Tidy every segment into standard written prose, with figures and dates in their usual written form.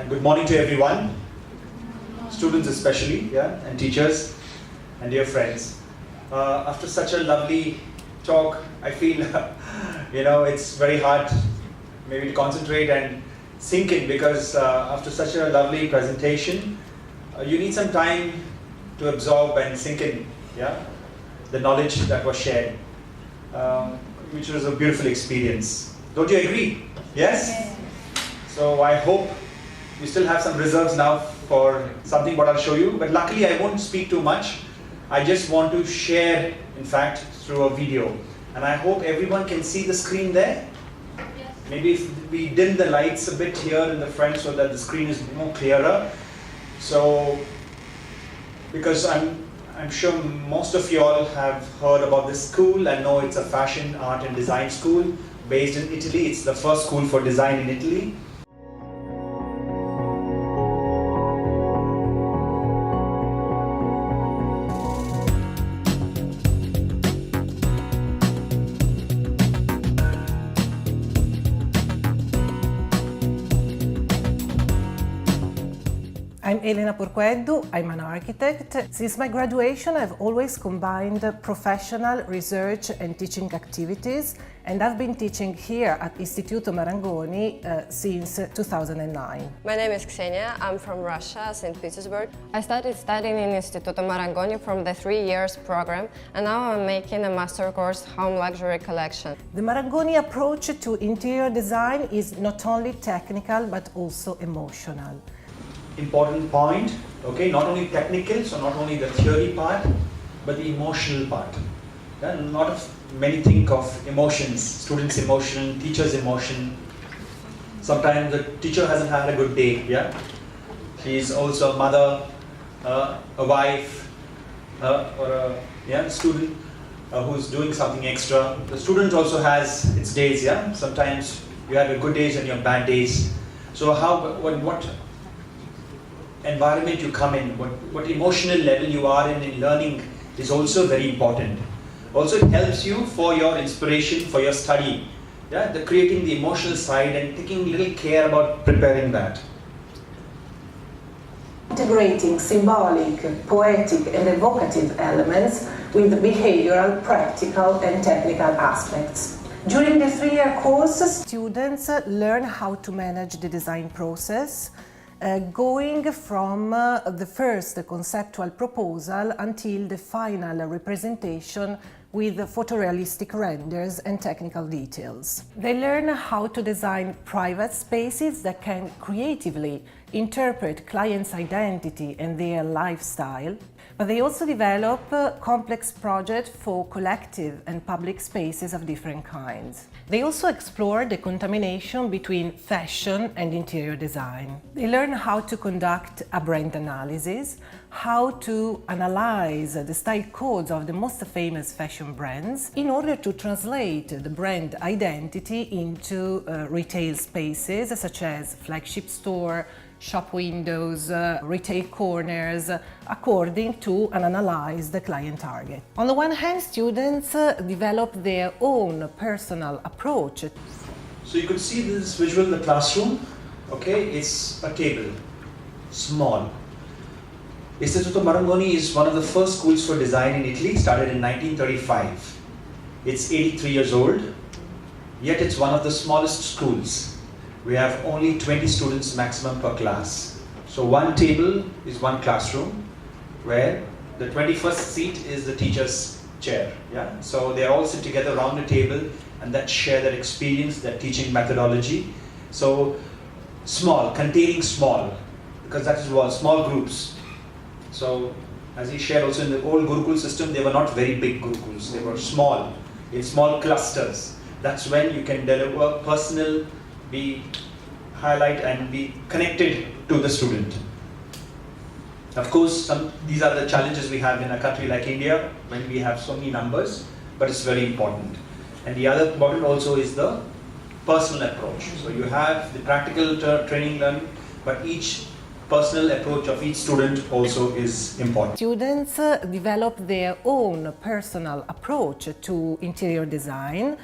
And good morning to everyone, students especially, and teachers and dear friends. After such a lovely talk, I feel, it's very hard maybe to concentrate and sink in, because after such a lovely presentation, you need some time to absorb and sink in, the knowledge that was shared, which was a beautiful experience. Don't you agree? Yes? So I hope you still have some reserves now for something what I'll show you, but luckily I won't speak too much. I just want to share, in fact, through a video. And I hope everyone can see the screen there. Yes. Maybe if we dim the lights a bit here in the front so that the screen is more clearer. So, because I'm sure most of you all have heard about this school and know it's a fashion, art and design school based in Italy. It's the first school for design in Italy. I'm Elena Porqueddu, I'm an architect. Since my graduation, I've always combined professional, research and teaching activities, and I've been teaching here at Istituto Marangoni since 2009. My name is Ksenia, I'm from Russia, St. Petersburg. I started studying in Istituto Marangoni from the 3 years program, and now I'm making a master course, Home Luxury Collection. The Marangoni approach to interior design is not only technical, but also emotional. Important point, okay, not only technical, so not only the theory part, but the emotional part. Many think of emotions, students' emotion, teachers' emotion. Sometimes the teacher hasn't had a good day, She's also a mother, a wife, or a student who's doing something extra. The student also has its days, Sometimes you have your good days and your bad days. So what environment you come in, what emotional level you are in learning is also very important. Also, it helps you for your inspiration, for your study, creating the emotional side and taking little care about preparing that. Integrating symbolic, poetic and evocative elements with behavioral, practical and technical aspects. During the 3-year course, Students learn how to manage the design process, going from the first conceptual proposal until the final representation with photorealistic renders and technical details. They learn how to design private spaces that can creatively interpret clients' identity and their lifestyle, but they also develop complex projects for collective and public spaces of different kinds. They also explore the contamination between fashion and interior design. They learn how to conduct a brand analysis, how to analyze the style codes of the most famous fashion brands in order to translate the brand identity into retail spaces such as flagship store, shop windows, retail corners, according to and analyze the client target. On the one hand, students develop their own personal approach. So you could see this visual in the classroom, okay? It's a table, small. Istituto Marangoni is one of the first schools for design in Italy, started in 1935. It's 83 years old, yet it's one of the smallest schools. We have only 20 students maximum per class. So one table is one classroom, where the 21st seat is the teacher's chair. So they all sit together around the table and that share that experience, that teaching methodology. So small, containing small, because that is what small groups. So as he shared also in the old Gurukul system, they were not very big Gurukuls, they were small, in small clusters. That's when you can deliver personal, be highlight and be connected to the student. Of course, these are the challenges we have in a country like India when we have so many numbers, but it's very important. And the other important also is the personal approach. So you have the practical training learning, but each personal approach of each student also is important. Students develop their own personal approach to interior design,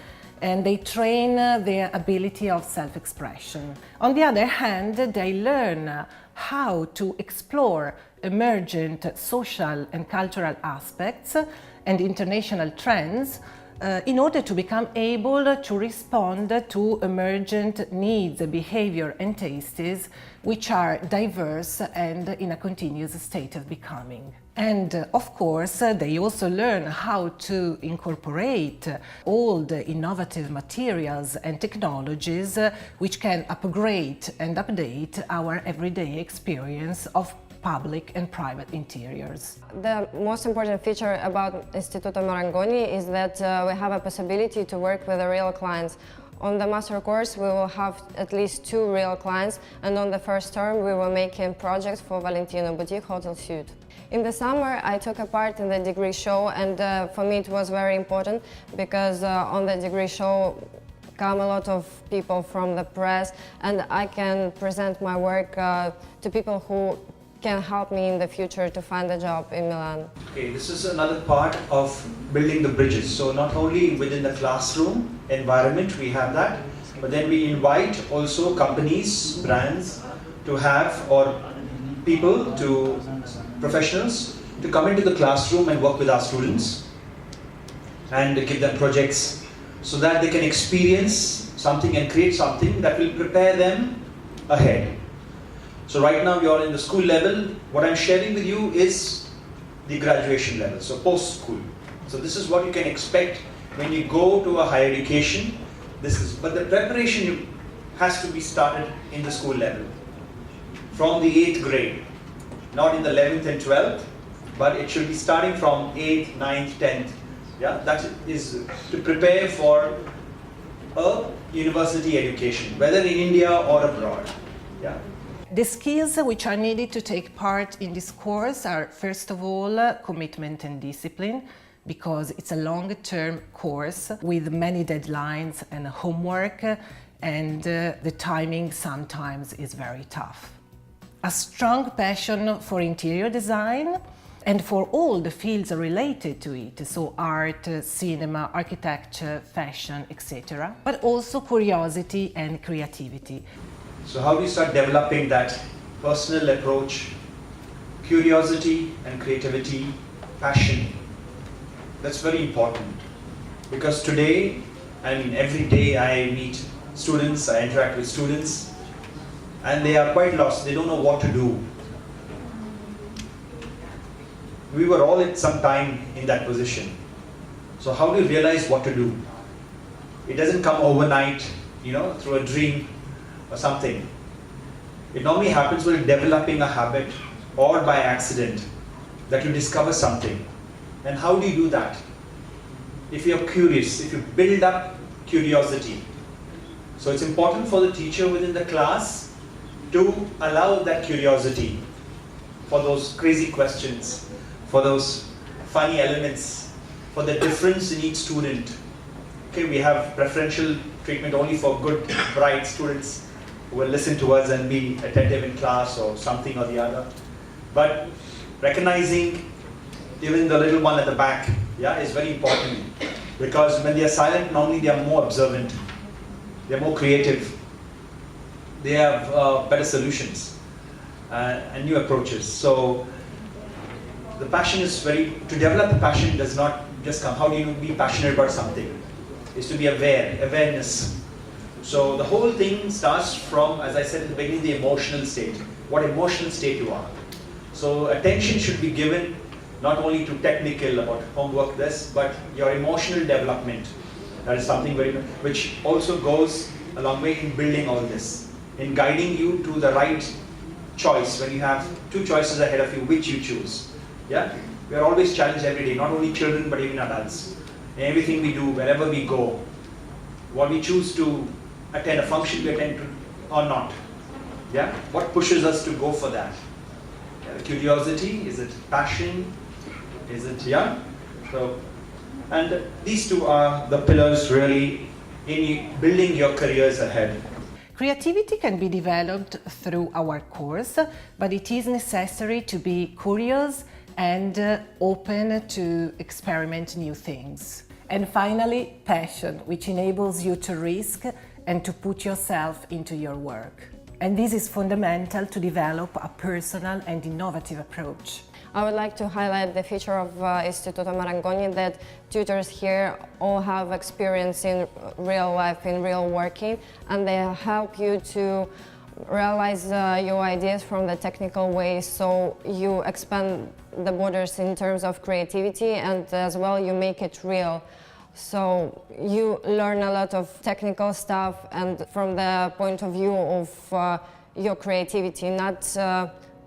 and they train their ability of self-expression. On the other hand, they learn how to explore emergent social and cultural aspects and international trends in order to become able to respond to emergent needs, behavior and tastes which are diverse and in a continuous state of becoming. And of course, they also learn how to incorporate old innovative materials and technologies which can upgrade and update our everyday experience of public and private interiors. The most important feature about Istituto Marangoni is that we have a possibility to work with the real clients. On the master course we will have at least 2 real clients, and on the first term we will make a project for Valentino Boutique Hotel Suite. In the summer I took a part in the degree show, and for me it was very important because on the degree show come a lot of people from the press, and I can present my work to people who can help me in the future to find a job in Milan. Okay, this is another part of building the bridges. So not only within the classroom environment we have that, but then we invite also companies, brands to have, or people, to professionals to come into the classroom and work with our students and give them projects so that they can experience something and create something that will prepare them ahead. So right now you're in the school level. What I'm sharing with you is the graduation level, so post-school. So this is what you can expect when you go to a higher education. But the preparation has to be started in the school level, from the 8th grade, not in the 11th and 12th, but it should be starting from 8th, 9th, 10th. Yeah, that is to prepare for a university education, whether in India or abroad. Yeah. The skills which are needed to take part in this course are, first of all, commitment and discipline, because it's a long-term course with many deadlines and homework, and the timing sometimes is very tough. A strong passion for interior design and for all the fields related to it, so art, cinema, architecture, fashion, etc., but also curiosity and creativity. So how do you start developing that personal approach, curiosity and creativity, passion? That's very important, because today, I mean every day I meet students, I interact with students, and they are quite lost, they don't know what to do. We were all at some time in that position. So how do you realize what to do? It doesn't come overnight, through a dream or something. It normally happens when developing a habit or by accident that you discover something. And how do you do that? If you're curious, if you build up curiosity. So it's important for the teacher within the class to allow that curiosity for those crazy questions, for those funny elements, for the difference in each student. Okay, we have preferential treatment only for good, bright students who will listen to us and be attentive in class or something or the other. But recognizing even the little one at the back, is very important, because when they are silent, normally they are more observant, they are more creative, they have better solutions and new approaches. So the passion is to develop the passion does not just come, how do you be passionate about something? Is to be awareness. So the whole thing starts from, as I said at the beginning, the emotional state, what emotional state you are. So attention should be given not only to technical about homework but your emotional development. That is something which also goes a long way in building all this, in guiding you to the right choice. When you have 2 choices ahead of you, which you choose. Yeah, we are always challenged every day, not only children but even adults. In everything we do, wherever we go, what we choose to attend, a function we attend to or not. Yeah, what pushes us to go for that? Curiosity, is it passion? Is it, So, and these 2 are the pillars really in building your careers ahead. Creativity can be developed through our course, but it is necessary to be curious and open to experiment new things. And finally, passion, which enables you to risk and to put yourself into your work. And this is fundamental to develop a personal and innovative approach. I would like to highlight the feature of Istituto Marangoni, that tutors here all have experience in real life, in real working, and they help you to realize your ideas from the technical way, so you expand the borders in terms of creativity, and as well you make it real. So you learn a lot of technical stuff, and from the point of view of your creativity, not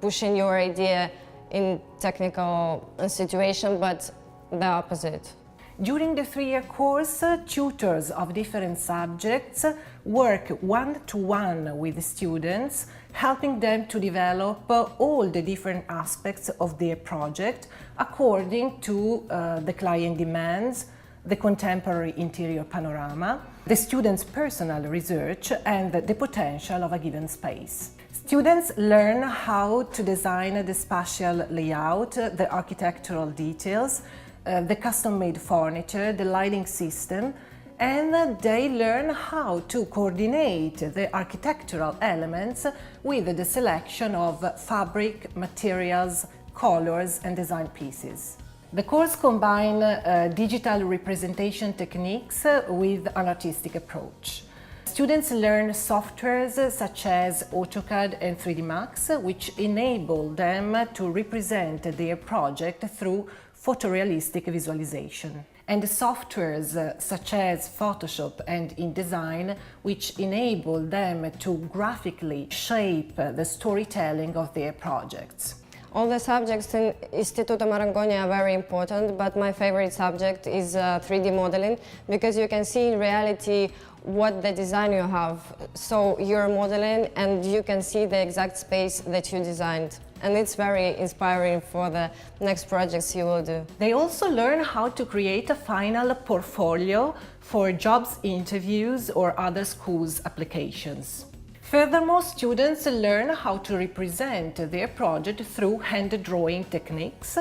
pushing your idea in technical situation, but the opposite. During the 3-year course, tutors of different subjects work one-to-one with the students, helping them to develop all the different aspects of their project according to the client demands, the contemporary interior panorama, the students' personal research, and the potential of a given space. Students learn how to design the spatial layout, the architectural details, the custom-made furniture, the lighting system, and they learn how to coordinate the architectural elements with the selection of fabric, materials, colors, and design pieces. The course combines digital representation techniques with an artistic approach. Students learn softwares such as AutoCAD and 3D Max, which enable them to represent their project through photorealistic visualization. And softwares such as Photoshop and InDesign, which enable them to graphically shape the storytelling of their projects. All the subjects in Istituto Marangoni are very important, but my favorite subject is 3D modeling, because you can see in reality what the design you have. So you're modeling and you can see the exact space that you designed. And it's very inspiring for the next projects you will do. They also learn how to create a final portfolio for jobs interviews or other schools' applications. Furthermore, students learn how to represent their project through hand drawing techniques,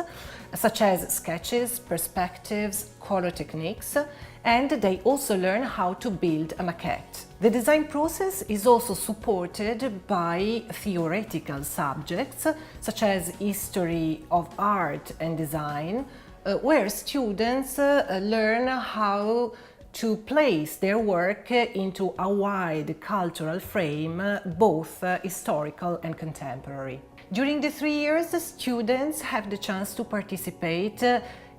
such as sketches, perspectives, color techniques, and they also learn how to build a maquette. The design process is also supported by theoretical subjects, such as history of art and design, where students learn how to place their work into a wide cultural frame, both historical and contemporary. During the 3 years, the students have the chance to participate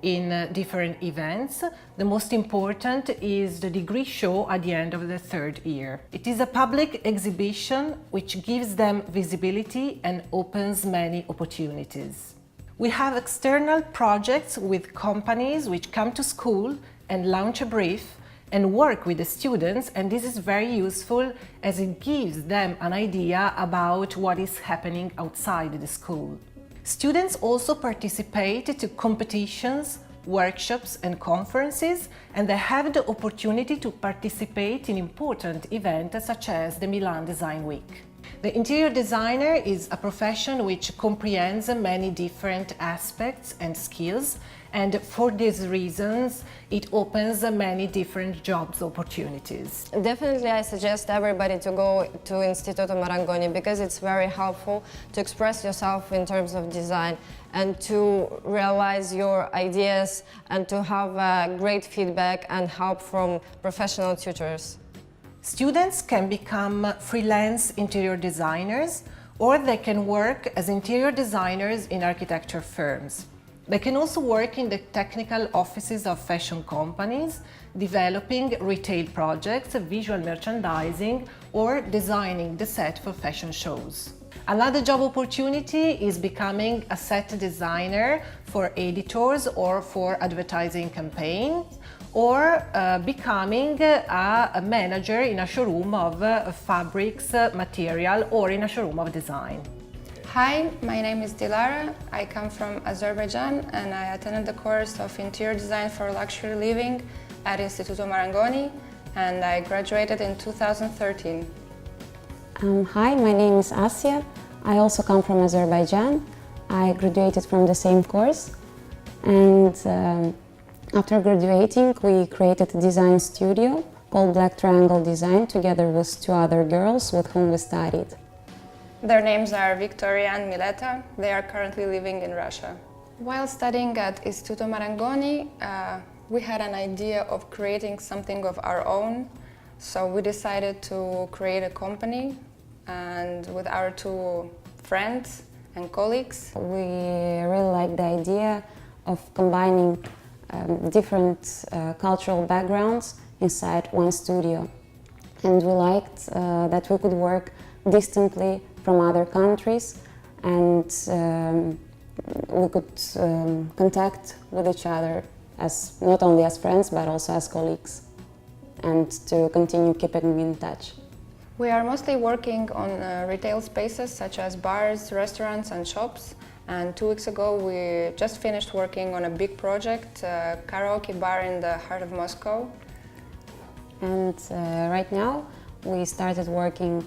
in different events. The most important is the degree show at the end of the 3rd year. It is a public exhibition which gives them visibility and opens many opportunities. We have external projects with companies which come to school and launch a brief and work with the students, and this is very useful as it gives them an idea about what is happening outside the school. Students also participate to competitions, workshops and conferences, and they have the opportunity to participate in important events such as the Milan Design Week. The interior designer is a profession which comprehends many different aspects and skills, and for these reasons it opens many different jobs opportunities. Definitely I suggest everybody to go to Istituto Marangoni, because it's very helpful to express yourself in terms of design and to realize your ideas and to have great feedback and help from professional tutors. Students can become freelance interior designers, or they can work as interior designers in architecture firms. They can also work in the technical offices of fashion companies, developing retail projects, visual merchandising, or designing the set for fashion shows. Another job opportunity is becoming a set designer for editors or for advertising campaigns, or becoming a manager in a showroom of fabrics, material, or in a showroom of design. Hi, my name is Dilara. I come from Azerbaijan and I attended the course of Interior Design for Luxury Living at Istituto Marangoni, and I graduated in 2013. Hi, my name is Asya. I also come from Azerbaijan. I graduated from the same course, and After graduating, we created a design studio called Black Triangle Design together with 2 other girls with whom we studied. Their names are Victoria and Mileta. They are currently living in Russia. While studying at Istituto Marangoni, we had an idea of creating something of our own. So we decided to create a company, and with our 2 friends and colleagues. We really liked the idea of combining different cultural backgrounds inside one studio. And we liked that we could work distantly from other countries, and we could contact with each other as not only as friends but also as colleagues, and to continue keeping in touch. We are mostly working on retail spaces such as bars, restaurants and shops. And 2 weeks ago we just finished working on a big project, a karaoke bar in the heart of Moscow. And right now we started working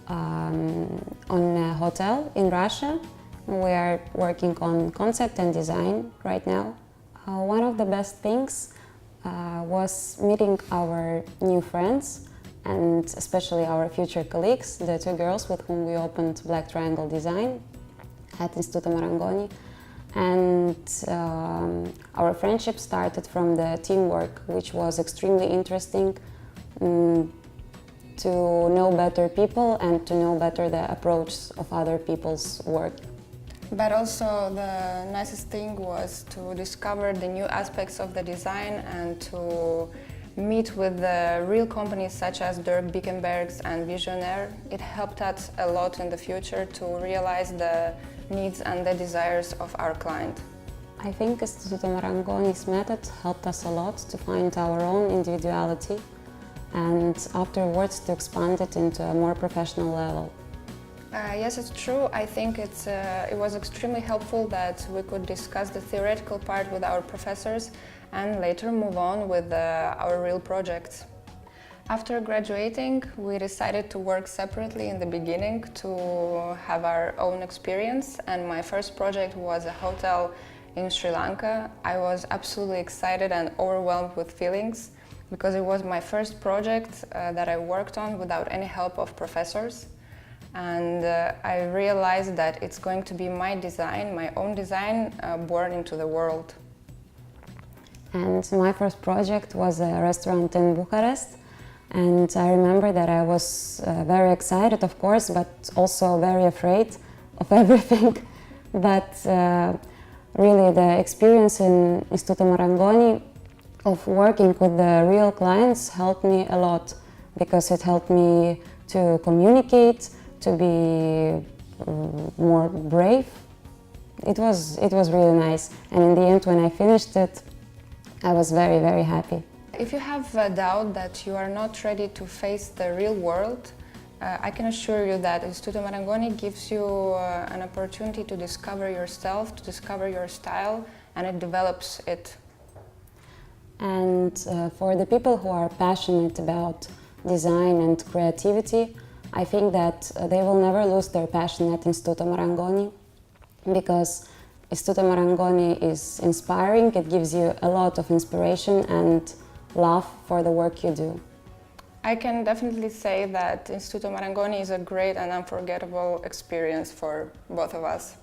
on a hotel in Russia. We are working on concept and design right now. One of the best things was meeting our new friends, and especially our future colleagues, the 2 girls with whom we opened Black Triangle Design at Istituto Marangoni. And our friendship started from the teamwork, which was extremely interesting, to know better people and to know better the approach of other people's work. But also the nicest thing was to discover the new aspects of the design and to meet with the real companies such as Dirk Bickenbergs and Visionaire. It helped us a lot in the future to realize the needs and the desires of our client. I think Istituto Marangoni's method helped us a lot to find our own individuality and afterwards to expand it into a more professional level. Yes, it's true. I think it was extremely helpful that we could discuss the theoretical part with our professors and later move on with our real projects. After graduating, we decided to work separately in the beginning to have our own experience, and my first project was a hotel in Sri Lanka. I was absolutely excited and overwhelmed with feelings because it was my first project that I worked on without any help of professors. And I realized that it's going to be my design, my own design, born into the world. And my first project was a restaurant in Bucharest. And I remember that I was very excited, of course, but also very afraid of everything. But really the experience in Istituto Marangoni of working with the real clients helped me a lot, because it helped me to communicate, to be more brave. It was really nice, and in the end, when I finished it, I was very, very happy. If you have a doubt that you are not ready to face the real world, I can assure you that Istituto Marangoni gives you an opportunity to discover yourself, to discover your style, and it develops it. And for the people who are passionate about design and creativity, I think that they will never lose their passion at Istituto Marangoni, because Istituto Marangoni is inspiring. It gives you a lot of inspiration and love for the work you do. I can definitely say that Istituto Marangoni is a great and unforgettable experience for both of us.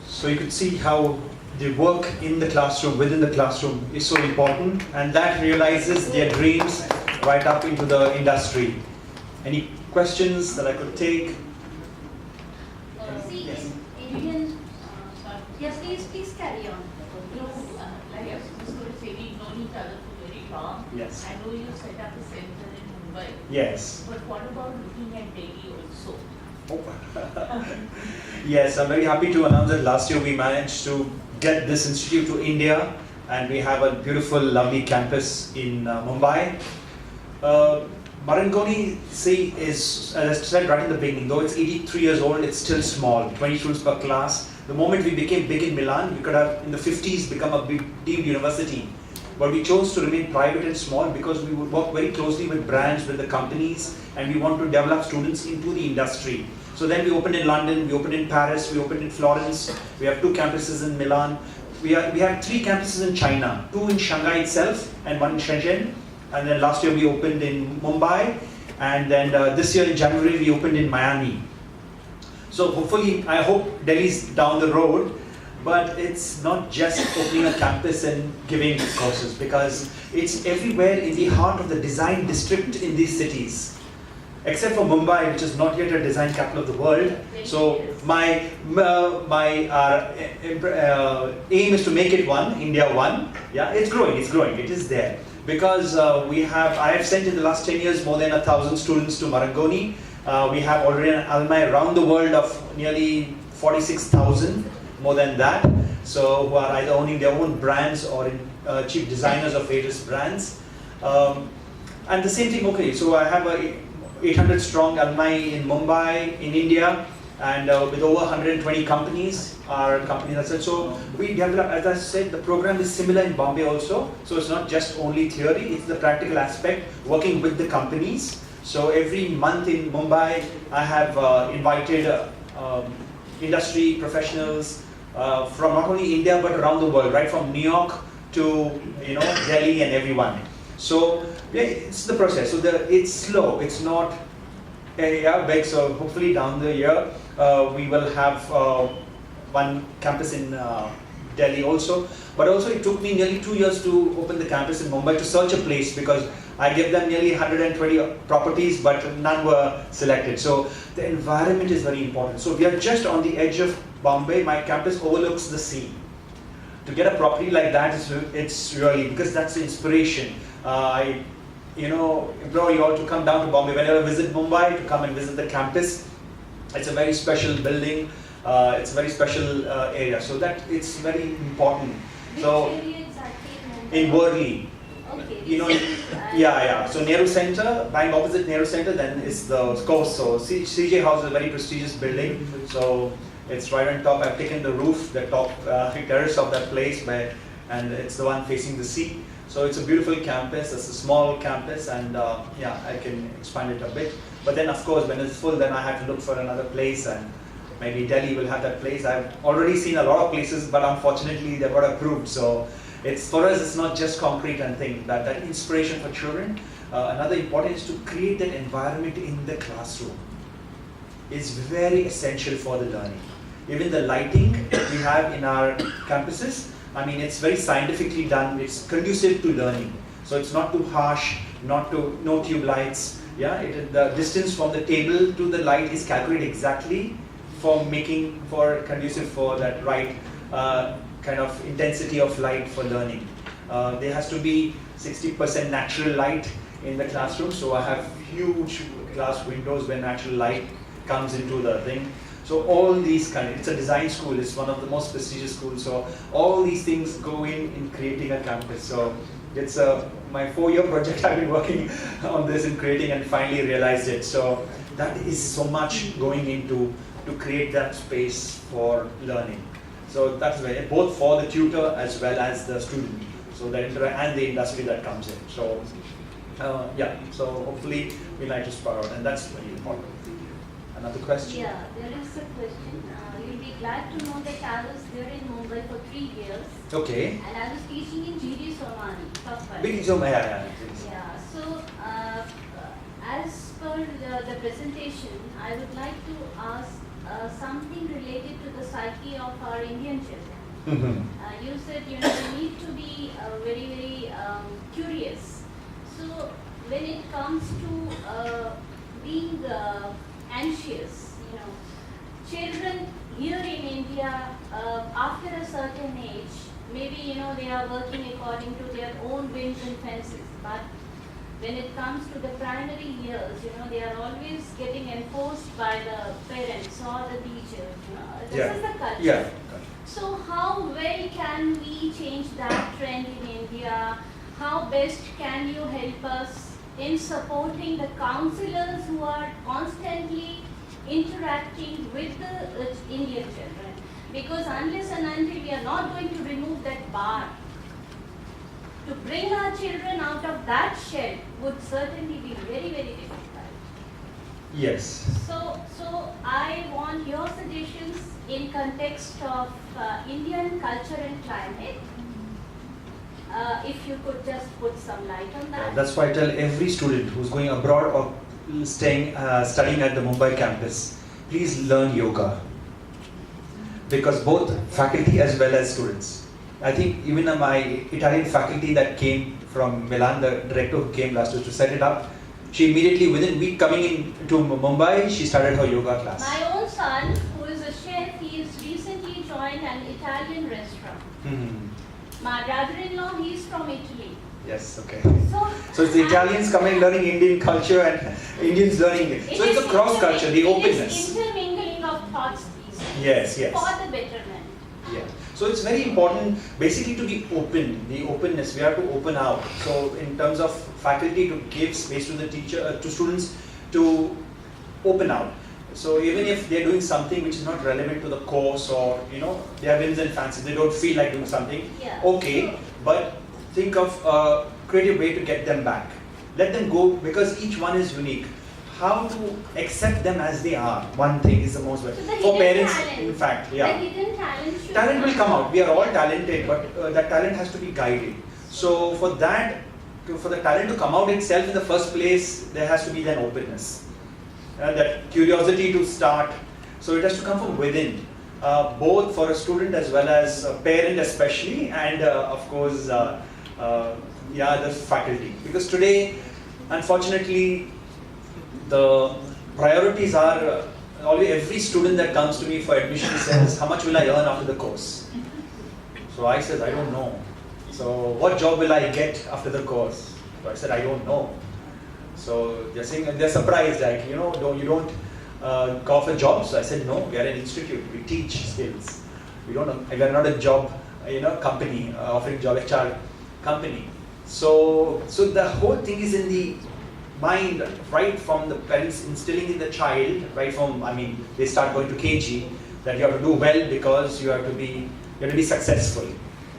So you could see how the work in the classroom, within the classroom, is so important, and that realizes their dreams right up into the industry. Any questions that I could take? Yes. Yes, please carry on. Like I was just going to say, we've known each other for very long. Yes. I know you set up a center in Mumbai. Yes. But what about looking at Delhi also? Yes, I'm very happy to announce that last year we managed to get this institute to India, and we have a beautiful, lovely campus in Mumbai. Marangoni, see, is, as I said right in the beginning, though it's 83 years old, it's still small, 20 students per class. The moment we became big in Milan, we could have, in the 50s, become a big deemed university. But we chose to remain private and small because we would work very closely with brands, with the companies, and we want to develop students into the industry. So then we opened in London, we opened in Paris, we opened in Florence, we have 2 campuses in Milan. We have 3 campuses in China, 2 in Shanghai itself and 1 in Shenzhen. And then last year we opened in Mumbai, and then this year in January we opened in Miami. So hopefully, I hope Delhi's down the road, but it's not just opening a campus and giving courses, because it's everywhere in the heart of the design district in these cities. Except for Mumbai, which is not yet a design capital of the world. So my aim is to make it one, India one. Yeah, it's growing, it is there. Because I have sent in the last 10 years more than 1,000 students to Marangoni. We have already an alumni around the world of nearly 46,000, more than that. So who are either owning their own brands or chief designers of various brands. And the same thing, okay, so I have a 800 strong alumni in Mumbai, in India, and with over 120 companies, our company that's it. So we develop, as I said, the program is similar in Bombay also. So it's not just only theory, it's the practical aspect, working with the companies. So every month in Mumbai, I have invited industry professionals from not only India but around the world, right from New York to Delhi and everyone. So yeah, it's the process. So it's slow. It's not big. So hopefully down the year we will have one campus in Delhi also. But also it took me nearly 2 years to open the campus in Mumbai, to search a place, because I gave them nearly 120 properties, but none were selected. So the environment is very important. So we are just on the edge of Bombay. My campus overlooks the sea. To get a property like that, it's really, because that's the inspiration. I implore you all to come down to Bombay. Whenever you visit Mumbai, to come and visit the campus. It's a very special building. It's a very special area. So that it's very important. So in Worli. Okay. So Nehru Center, bang opposite Nehru Center, then is the course. So CJ House is a very prestigious building. So it's right on top. I've taken the roof, the top terrace of that place, and it's the one facing the sea. So it's a beautiful campus. It's a small campus, and I can expand it a bit. But then, of course, when it's full, then I have to look for another place, and maybe Delhi will have that place. I've already seen a lot of places, but unfortunately, they got approved. So for us, it's not just concrete and things. That inspiration for children. Another important is to create that environment in the classroom. Is very essential for the learning. Even the lighting we have in our campuses, I mean, it's very scientifically done. It's conducive to learning. So it's not too harsh, no tube lights. Yeah, the distance from the table to the light is calculated exactly for conducive for that right kind of intensity of light for learning. There has to be 60% natural light in the classroom. So I have huge glass windows where natural light comes into the thing. So all these it's a design school, it's one of the most prestigious schools. So all these things go in creating a campus. So it's my 4-year project. I've been working on this and creating, and finally realized it. So that is so much going into to create that space for learning. So that's both for the tutor as well as the student. So and the industry that comes in. So so hopefully we like to spur out, and that's very important. Another question? Yeah, there is a question. You'll be glad to know that I was there in Mumbai for 3 years. Okay. And I was teaching in GD Somani. Yeah. So, as per the presentation, I would like to ask something related to the psyche of our Indian children. Mm-hmm. You said, we need to be very, very curious. So, when it comes to being anxious, children here in India, after a certain age, maybe they are working according to their own whims and fancies. But when it comes to the primary years, they are always getting enforced by the parents or the teacher. This is the culture. Yeah. So how well can we change that trend in India? How best can you help us in supporting the counselors who are constantly interacting with the Indian children? Because unless and until we are not going to remove that bar, to bring our children out of that shell would certainly be very, very difficult. Yes. So I want your suggestions in context of Indian culture and climate. If you could just put some light on that. That's why I tell every student who's going abroad or studying at the Mumbai campus, please learn yoga. Because both faculty as well as students. I think even my Italian faculty that came from Milan, the director who came last year to set it up, she immediately, within a week coming into Mumbai, she started her yoga class. My own son, who is a chef, he has recently joined an Italian restaurant. My brother-in-law, he is from Italy. Yes, okay. So it's the Italians coming learning Indian culture and Indians learning it. So it's a cross culture, the openness. It is intermingling of thoughts these days. Yes, yes. For the betterment. Yeah. So it's very important basically to be open, the openness, we have to open out. So in terms of faculty to give space to the teacher, to students to open out. So even if they're doing something which is not relevant to the course or, they are whims and fancies, they don't feel like doing something, okay, sure. But think of a creative way to get them back. Let them go because each one is unique. How to accept them as they are, one thing is the most important. For parents, talent. In fact, The hidden talent talent will come out. We are all talented, but that talent has to be guided. So for that, for the talent to come out itself in the first place, there has to be that openness. That curiosity to start. So it has to come from within, both for a student as well as a parent especially, and of course, the faculty. Because today, unfortunately, the priorities are, always every student that comes to me for admission says, how much will I earn after the course? So I said, I don't know. So what job will I get after the course? So I said, I don't know. So they're saying, they're surprised, like, you don't go for jobs. So I said, no, we are an institute, we teach skills. We are not a job, company, offering job HR company. So the whole thing is in the mind, right from the parents instilling in the child, right from, they start going to KG, that you have to do well because you have to be successful.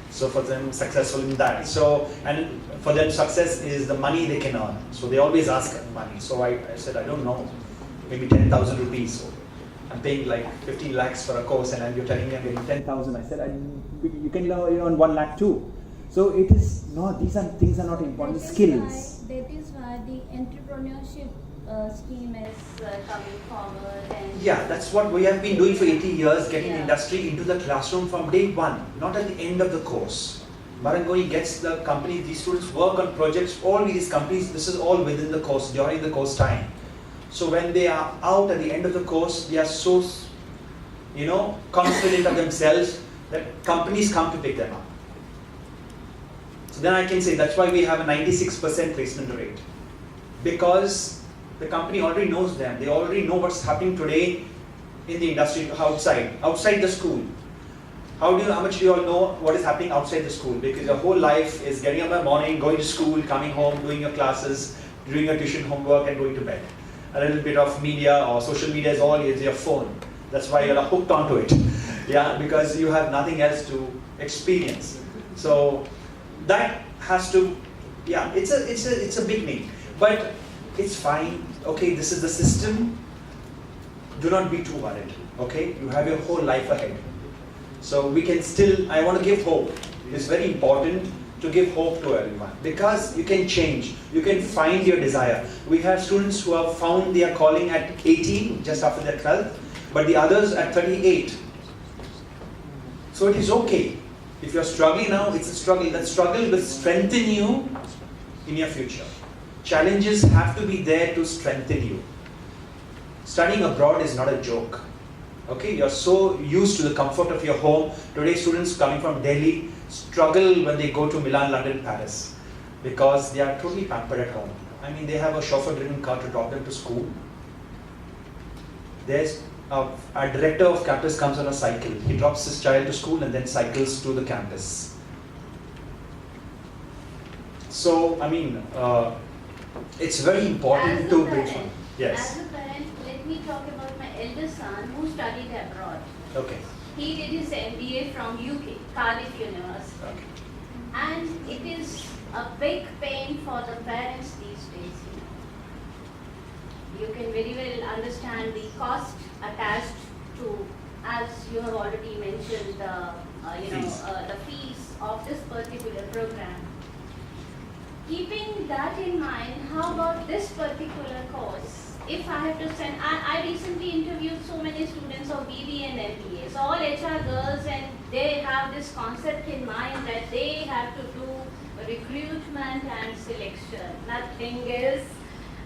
So for them, successful in that. So, and for them, success is the money they can earn. So they always ask money. So I said, I don't know, maybe 10,000 rupees. So I'm paying like 15 lakhs for a course and you're telling me I'm getting 10,000. I said, you can earn 1 lakh too. So it is not, these things are not important, skills. That is why the entrepreneurship scheme is coming forward. And that's what we have been doing for 80 years, getting industry into the classroom from day one, not at the end of the course. Marangoni gets the company, these students work on projects, all these companies, this is all within the course, during the course time. So when they are out at the end of the course, they are so, confident of themselves that companies come to pick them up. So then I can say that's why we have a 96% placement rate. Because the company already knows them. They already know what's happening today in the industry outside the school. How much do you all know what is happening outside the school? Because your whole life is getting up in the morning, going to school, coming home, doing your classes, doing your tuition homework and going to bed. A little bit of media or social media is your phone. That's why you're hooked onto it. Because you have nothing else to experience. So that has to, it's a beginning. But it's fine. Okay, this is the system. Do not be too worried. Okay, you have your whole life ahead. So we can still, I want to give hope. It's very important to give hope to everyone because you can change. You can find your desire. We have students who have found their calling at 18, just after their 12th, but the others at 38. So it is okay. If you're struggling now, it's a struggle. That struggle will strengthen you in your future. Challenges have to be there to strengthen you. Studying abroad is not a joke. Okay, you're so used to the comfort of your home. Today, students coming from Delhi struggle when they go to Milan, London, Paris because they are totally pampered at home. They have a chauffeur-driven car to drop them to school. There's our director of campus comes on a cycle. He drops his child to school and then cycles to the campus. So, it's very important to bring fun. Yes. As a parent, let me talk about my eldest son who studied abroad. Okay. He did his MBA from UK, Cardiff University. Okay. And it is a big pain for the parents these days. you can very well understand the cost attached to, as you have already mentioned, the fees of this particular program. Keeping that in mind, how about this particular course? If I have to send, I recently interviewed so many students of BBA and MBA, so all HR girls, and they have this concept in mind that they have to do recruitment and selection, nothing else.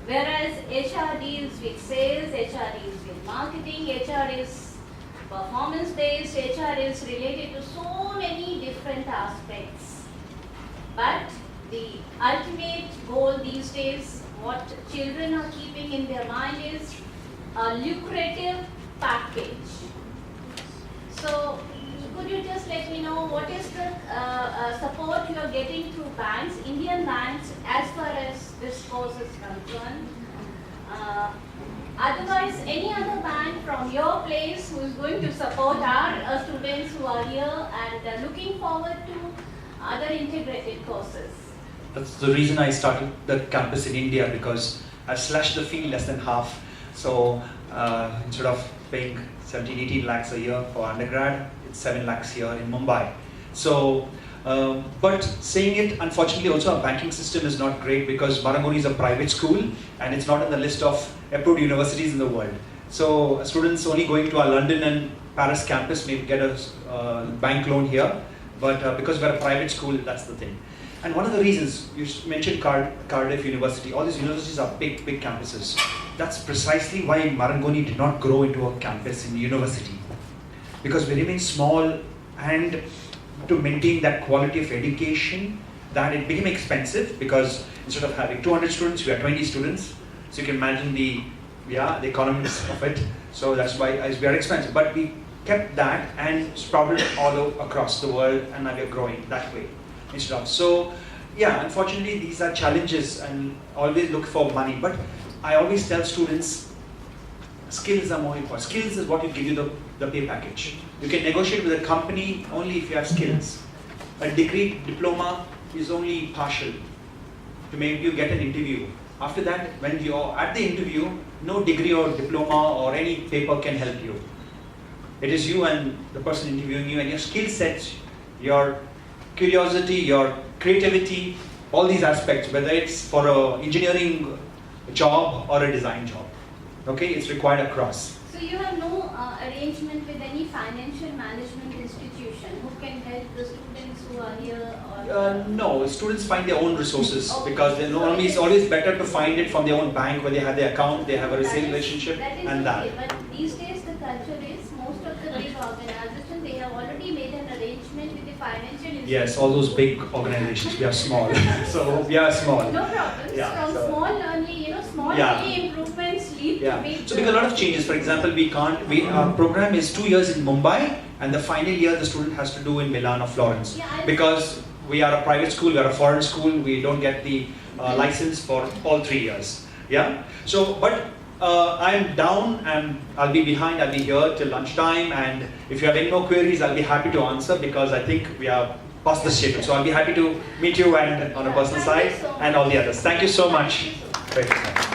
Whereas HR deals with sales, HR deals with marketing, HR is performance based, HR is related to so many different aspects. But the ultimate goal these days, what children are keeping in their mind is a lucrative package. So, could you just let me know what is the support you are getting through banks, Indian banks, as far as this course is concerned? Otherwise, any other bank from your place who is going to support our students who are here and looking forward to other integrated courses? That's the reason I started the campus in India, because I've slashed the fee less than half. So instead of paying 17, 18 lakhs a year for undergrad, it's 7 lakhs here in Mumbai. So, but saying it, unfortunately also our banking system is not great, because Marangoni is a private school and it's not in the list of approved universities in the world. So students only going to our London and Paris campus may get a bank loan here, but because we're a private school, that's the thing. And one of the reasons, you mentioned Cardiff University, all these universities are big campuses. That's precisely why Marangoni did not grow into a campus in university. Because we remain small, and to maintain that quality of education, that it became expensive, because instead of having 200 students, we have 20 students. So you can imagine the economics of it. So that's why we are expensive. But we kept that and sprouted all across the world, and now we are growing that way. So yeah, unfortunately these are challenges, and always look for money. But I always tell students, skills are more important. Skills is what will give you the pay package. You can negotiate with a company only if you have skills. A degree, diploma is only partial to make you get an interview. After that, when you're at the interview, no degree or diploma or any paper can help you. It is you and the person interviewing you, and your skill sets, your curiosity, your creativity, all these aspects, whether it's for an engineering job or a design job. Okay, it's required across. So you have no arrangement with any financial management institution who can help the students who are here? Or no, students find their own resources, okay. Because normally it's always better to find it from their own bank, where they have their account, they have a sales relationship, and okay. But these days the culture is, most of the big organizations, they have already made an arrangement with the financial institution. Yes, all those big organizations, we are small. So we are small. No problem. Yeah, From small only, small only improvements lead to big. So because a lot of changes, for example, our program is 2 years in Mumbai, and the final year the student has to do in Milan or Florence. Because we are a private school, we are a foreign school, we don't get the license for all 3 years. Yeah. So, but I'm down, and I'll be behind, I'll be here till lunchtime, and if you have any more queries, I'll be happy to answer, because I think we are past the schedule. So I'll be happy to meet you and on a personal side, and all the others. Thank you so much. Very good.